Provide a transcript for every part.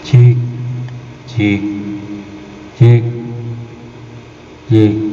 cek cek cek cek cek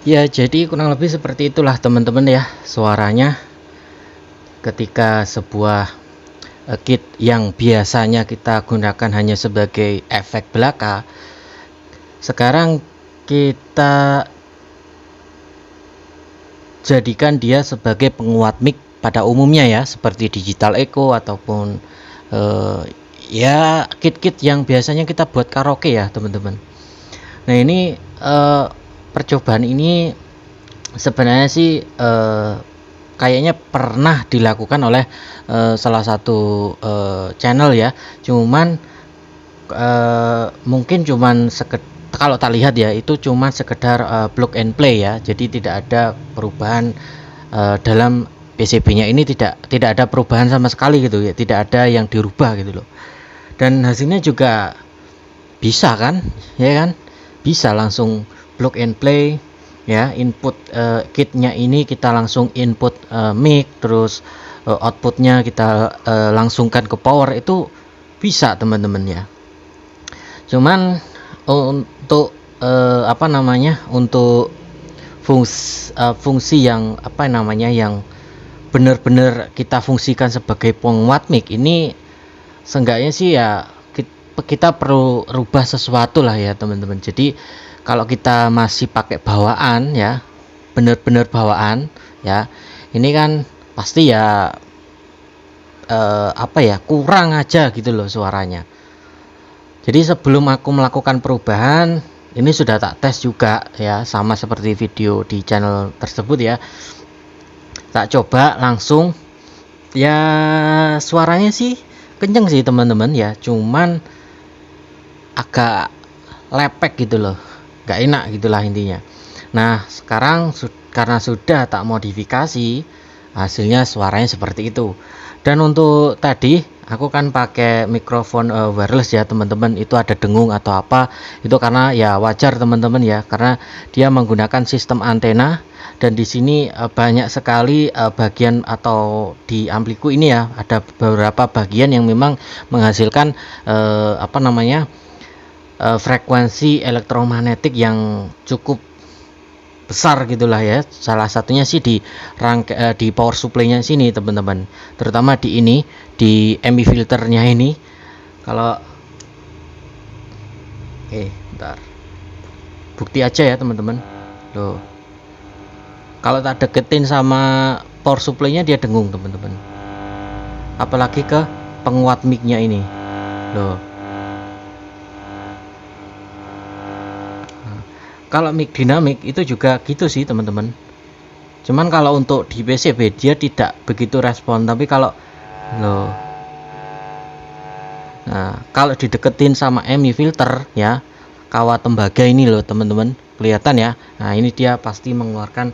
Ya, jadi kurang lebih seperti itulah teman-teman ya suaranya ketika sebuah kit yang biasanya kita gunakan hanya sebagai efek belaka, sekarang kita jadikan dia sebagai penguat mic pada umumnya ya, seperti digital echo ataupun ya kit-kit yang biasanya kita buat karaoke ya teman-teman. Nah ini percobaan ini sebenarnya sih kayaknya pernah dilakukan oleh salah satu channel ya, cuman mungkin cuman kalau tak lihat ya itu cuma sekedar plug and play ya, jadi tidak ada perubahan dalam PCB-nya ini, tidak ada perubahan sama sekali gitu ya, tidak ada yang dirubah gitu loh. Dan hasilnya juga bisa kan, ya kan, bisa langsung plug and play ya, input kitnya ini kita langsung input mic, terus outputnya kita langsungkan ke power, itu bisa teman-teman ya. Cuman untuk untuk fungsi yang yang benar-benar kita fungsikan sebagai penguat mic ini, seenggaknya sih ya kita perlu rubah sesuatu lah ya teman-teman. Jadi kalau kita masih pakai bawaan ya, benar-benar bawaan ya, ini kan pasti ya kurang aja gitu loh suaranya. Jadi sebelum aku melakukan perubahan, ini sudah tak tes juga ya, sama seperti video di channel tersebut ya. Tak coba langsung ya, suaranya sih kenceng sih teman-teman ya, cuman agak lepek gitu loh, gak enak gitulah intinya. Nah sekarang karena sudah tak modifikasi, hasilnya suaranya seperti itu. Dan untuk tadi aku kan pakai mikrofon wireless ya teman-teman, itu ada dengung atau apa itu karena ya wajar teman-teman ya, karena dia menggunakan sistem antena. Dan di sini banyak sekali bagian, atau di ampliku ini ya ada beberapa bagian yang memang menghasilkan frekuensi elektromagnetik yang cukup besar gitulah ya. Salah satunya sih di power supply-nya sini teman-teman, terutama di ini, di MI filternya ini. Kalau bentar, bukti aja ya teman-teman. Loh, kalau tak deketin sama power supply-nya dia dengung teman-teman, apalagi ke penguat mic-nya ini loh. Kalau mic dinamik itu juga gitu sih teman-teman, cuman kalau untuk di PCB dia tidak begitu respon. Tapi kalau kalau dideketin sama MI filter ya, kawat tembaga ini loh teman-teman, kelihatan ya. Nah ini dia pasti mengeluarkan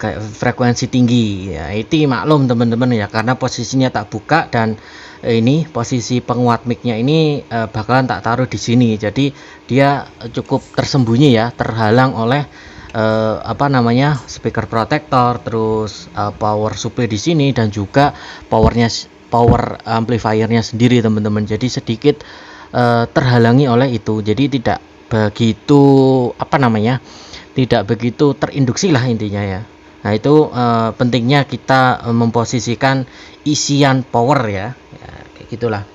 kayak frekuensi tinggi ya. Itu maklum teman-teman ya, karena posisinya tak buka dan ini posisi penguat mic-nya ini bakalan tak taruh di sini, jadi dia cukup tersembunyi ya, terhalang oleh speaker protector, terus power supply di sini, dan juga power amplifiernya sendiri teman-teman. Jadi sedikit terhalangi oleh itu, jadi tidak begitu tidak begitu terinduksi lah intinya ya. Nah itu pentingnya kita memposisikan isian power ya, kayak gitulah.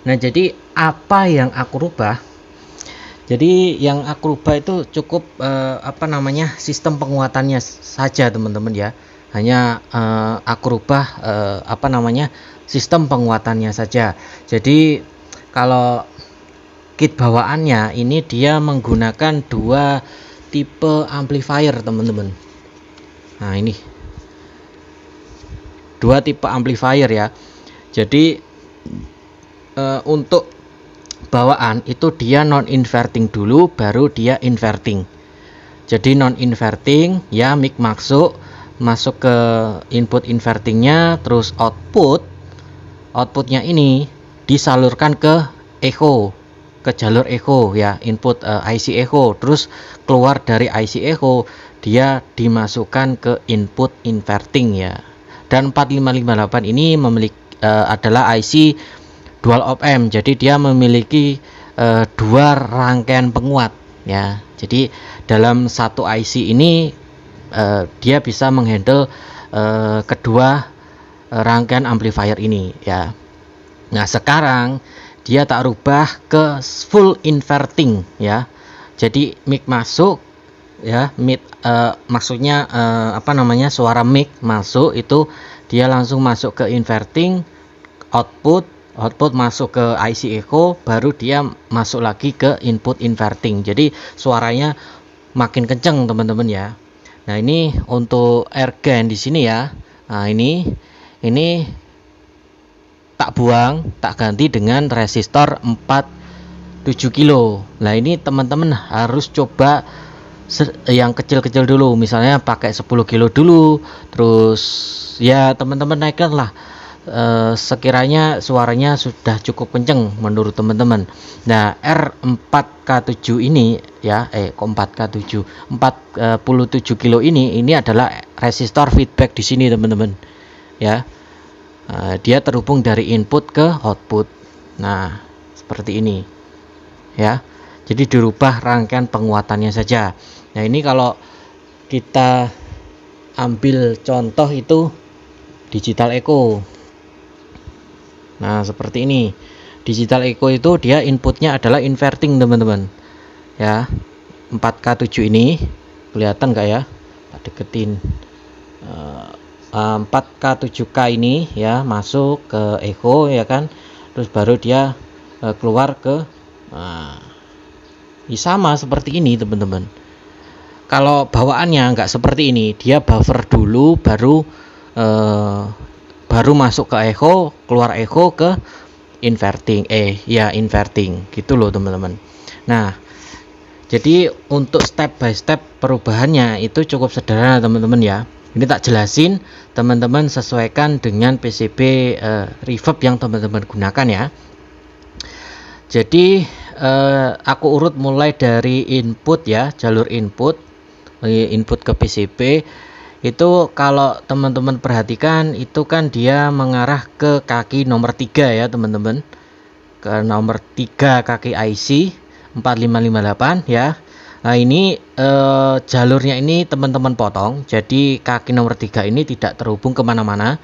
Nah jadi apa yang aku rubah? Jadi yang aku rubah itu cukup sistem penguatannya saja teman-teman ya. Hanya aku rubah sistem penguatannya saja. Jadi kalau kit bawaannya ini dia menggunakan 2 tipe amplifier teman-teman. Nah ini 2 tipe amplifier ya. Jadi untuk bawaan itu dia non inverting dulu, baru dia inverting. Jadi non inverting ya, mic masuk ke input invertingnya, terus outputnya ini disalurkan ke echo, ke jalur echo ya, input IC echo, terus keluar dari IC echo dia dimasukkan ke input inverting ya. Dan 4558 ini memiliki adalah IC dual op amp, jadi dia memiliki 2 rangkaian penguat ya. Jadi dalam satu IC ini dia bisa menghandle kedua rangkaian amplifier ini ya. Nah sekarang dia tak rubah ke full inverting ya. Jadi mic masuk ya, maksudnya suara mic masuk itu dia langsung masuk ke inverting, output masuk ke IC echo, baru dia masuk lagi ke input inverting. Jadi suaranya makin kenceng teman-teman ya. Nah ini untuk air gain di sini ya. Nah ini tak buang, tak ganti dengan resistor 47 kilo. Nah ini teman-teman harus coba yang kecil-kecil dulu, misalnya pakai 10 kilo dulu, terus ya teman-teman naikkan lah sekiranya suaranya sudah cukup kenceng menurut teman-teman. Nah R4K7 ini ya 47 kilo ini adalah resistor feedback di sini teman-teman ya. Dia terhubung dari input ke output. Nah seperti ini ya, jadi dirubah rangkaian penguatannya saja. Nah ini kalau kita ambil contoh itu digital echo. Nah seperti ini, digital echo itu dia inputnya adalah inverting teman-teman ya. 4K7 ini kelihatan nggak ya, tak deketin. 4K7K ini ya masuk ke echo ya kan, terus baru dia keluar ke sama seperti ini teman-teman. Kalau bawaannya nggak seperti ini, dia buffer dulu baru masuk ke echo, keluar echo ke inverting inverting gitu loh teman-teman. Nah jadi untuk step by step perubahannya itu cukup sederhana teman-teman ya. Ini tak jelasin, teman-teman sesuaikan dengan PCB reverb yang teman-teman gunakan ya. Jadi aku urut mulai dari input ya, jalur input ke PCB. Itu kalau teman-teman perhatikan itu kan dia mengarah ke kaki nomor 3 ya teman-teman, ke nomor 3 kaki IC 4558 ya. Nah ini jalurnya ini teman-teman potong, jadi kaki nomor 3 ini tidak terhubung kemana-mana,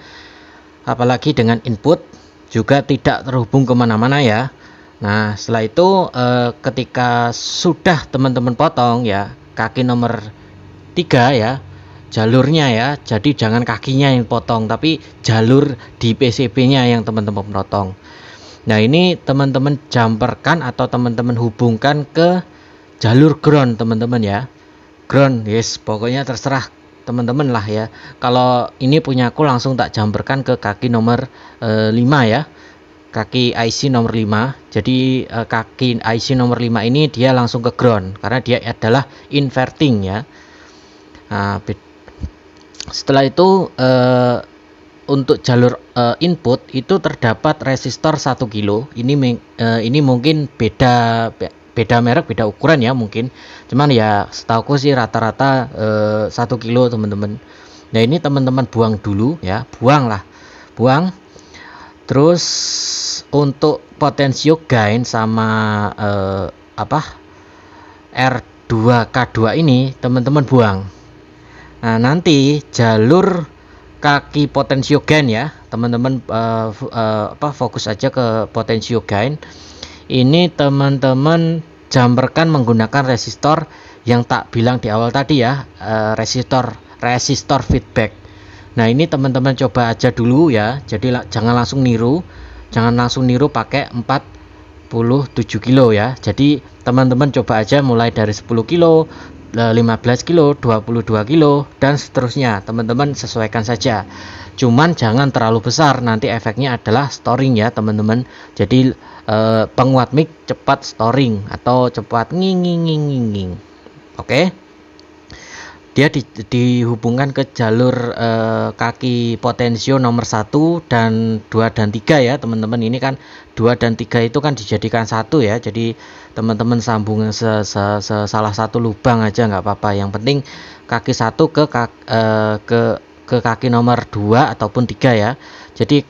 apalagi dengan input juga tidak terhubung kemana-mana ya. Nah setelah itu ketika sudah teman-teman potong ya kaki nomor 3 ya, jalurnya ya, jadi jangan kakinya yang potong tapi jalur di PCB nya yang teman-teman potong. Nah ini teman-teman jumperkan atau teman-teman hubungkan ke jalur ground teman-teman ya, ground yes, pokoknya terserah teman-teman lah ya. Kalau ini punya aku langsung tak jumperkan ke kaki nomor 5 ya, kaki IC nomor 5. Jadi kaki IC nomor 5 ini dia langsung ke ground karena dia adalah inverting ya. Nah, Setelah itu untuk jalur input itu terdapat resistor 1 kilo. Ini mungkin beda merek, beda ukuran ya mungkin. Cuman ya setahuku sih rata-rata 1 kilo teman-teman. Nah ini teman-teman buang dulu ya, buang. Terus untuk potensio gain sama R2K2 ini teman-teman buang. Nah nanti jalur kaki potensio gain ya teman-teman, fokus aja ke potensio gain. Ini teman-teman jamperkan menggunakan resistor yang tak bilang di awal tadi ya, resistor feedback. Nah ini teman-teman coba aja dulu ya, jadi jangan langsung niru pakai 47 kilo ya. Jadi teman-teman coba aja mulai dari 10 kilo, 15 kilo, 22 kilo dan seterusnya. Teman-teman sesuaikan saja. Cuman jangan terlalu besar, nanti efeknya adalah storing ya teman-teman. Jadi penguat mic cepat storing atau cepat nging. Oke. Dia dihubungkan ke jalur kaki potensio nomor 1 dan 2 dan 3 ya teman-teman. Ini kan 2 dan 3 itu kan dijadikan satu ya. Jadi teman-teman sambung salah satu lubang aja nggak apa-apa. Yang penting kaki 1 ke kaki nomor 2 ataupun 3 ya. Jadi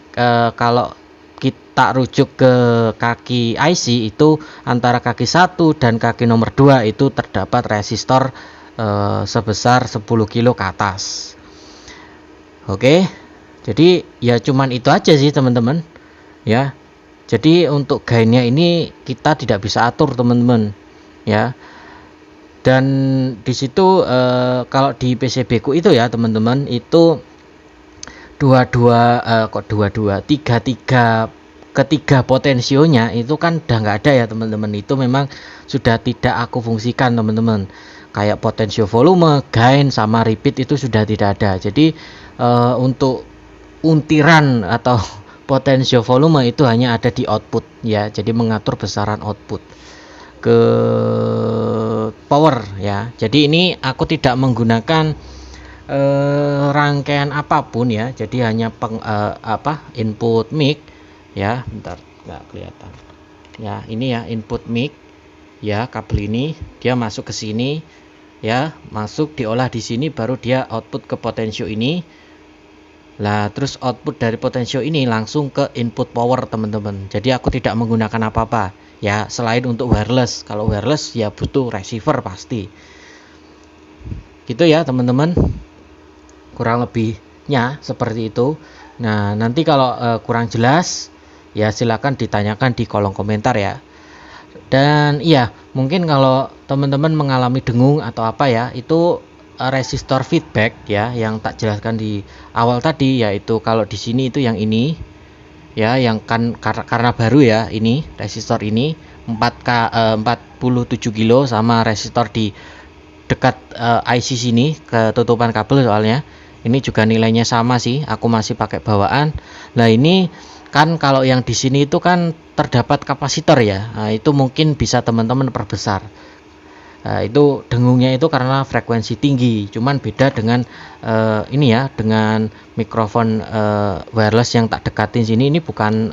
kalau kita rujuk ke kaki IC itu antara kaki 1 dan kaki nomor 2 itu terdapat resistor sebesar 10 kilo ke atas. Oke. Jadi ya cuman itu aja sih teman-teman ya. Jadi untuk gainnya ini kita tidak bisa atur teman-teman ya. Dan di situ kalau di PCB ku itu ya teman-teman itu 33 ketiga potensionya itu kan udah nggak ada ya teman-teman. Itu memang sudah tidak aku fungsikan teman-teman. Kayak potensio volume, gain sama repeat itu sudah tidak ada. Jadi untuk untiran atau potensio volume itu hanya ada di output ya. Jadi mengatur besaran output ke power ya. Jadi ini aku tidak menggunakan rangkaian apapun ya. Jadi hanya input mic ya. Bentar nggak kelihatan. Ya, ini ya input mic. Ya, kabel ini dia masuk ke sini ya, masuk diolah di sini baru dia output ke potensio ini. Lah terus output dari potensio ini langsung ke input power teman-teman. Jadi aku tidak menggunakan apa-apa ya selain untuk wireless. Kalau wireless ya butuh receiver pasti. Gitu ya teman-teman. Kurang lebihnya seperti itu. Nah, nanti kalau kurang jelas ya silakan ditanyakan di kolom komentar ya. Dan iya, mungkin kalau teman-teman mengalami dengung atau apa ya, itu resistor feedback ya yang tak jelaskan di awal tadi, yaitu kalau di sini itu yang ini ya, yang kan karena baru ya, ini resistor ini 47 kilo sama resistor di dekat IC sini ketutupan kabel soalnya. Ini juga nilainya sama sih, aku masih pakai bawaan. Nah, ini kan kalau yang di sini itu kan terdapat kapasitor ya. Nah, itu mungkin bisa teman-teman perbesar. Nah, itu dengungnya itu karena frekuensi tinggi. Cuman beda dengan ini ya, dengan mikrofon wireless yang tak dekatin sini. Ini bukan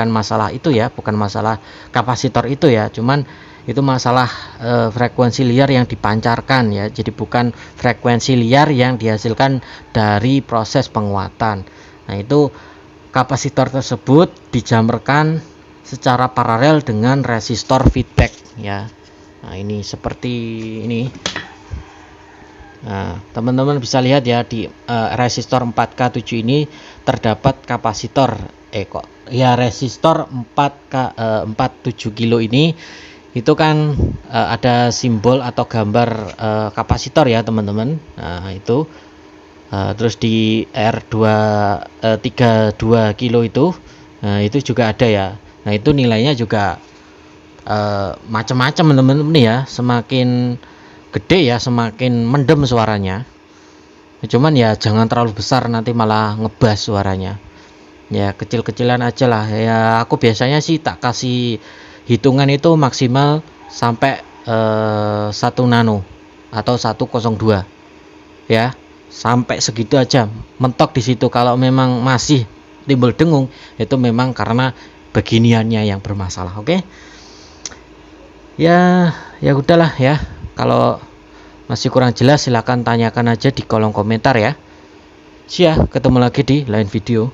masalah itu ya, bukan masalah kapasitor itu ya. Cuman itu masalah frekuensi liar yang dipancarkan ya. Jadi bukan frekuensi liar yang dihasilkan dari proses penguatan. Nah, itu kapasitor tersebut dijamperkan secara paralel dengan resistor feedback ya. Nah, ini seperti ini. Nah, teman-teman bisa lihat ya di resistor 4K7 ini terdapat kapasitor resistor 47 kilo ini itu kan ada simbol atau gambar kapasitor ya teman-teman. Nah, itu terus di R32 kilo itu juga ada ya. Nah, itu nilainya juga macam-macam teman-teman ya. Semakin gede ya semakin mendem suaranya. Cuman ya jangan terlalu besar, nanti malah ngebas suaranya. Ya kecil-kecilan aja lah ya. Aku biasanya sih tak kasih hitungan itu maksimal sampai 1 nano atau 102 ya. sampai segitu aja, mentok di situ. Kalau memang masih timbul dengung, itu memang karena beginiannya yang bermasalah. Oke. Ya udahlah ya. Kalau masih kurang jelas silahkan tanyakan aja di kolom komentar ya. Ketemu lagi di lain video.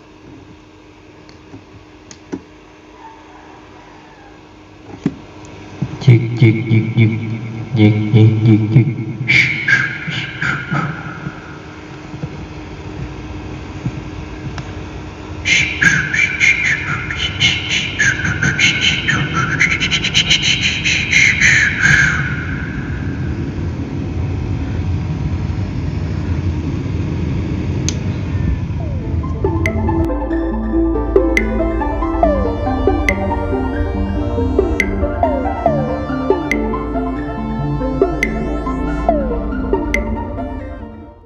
Cik cik cik cik cik cik cik cik.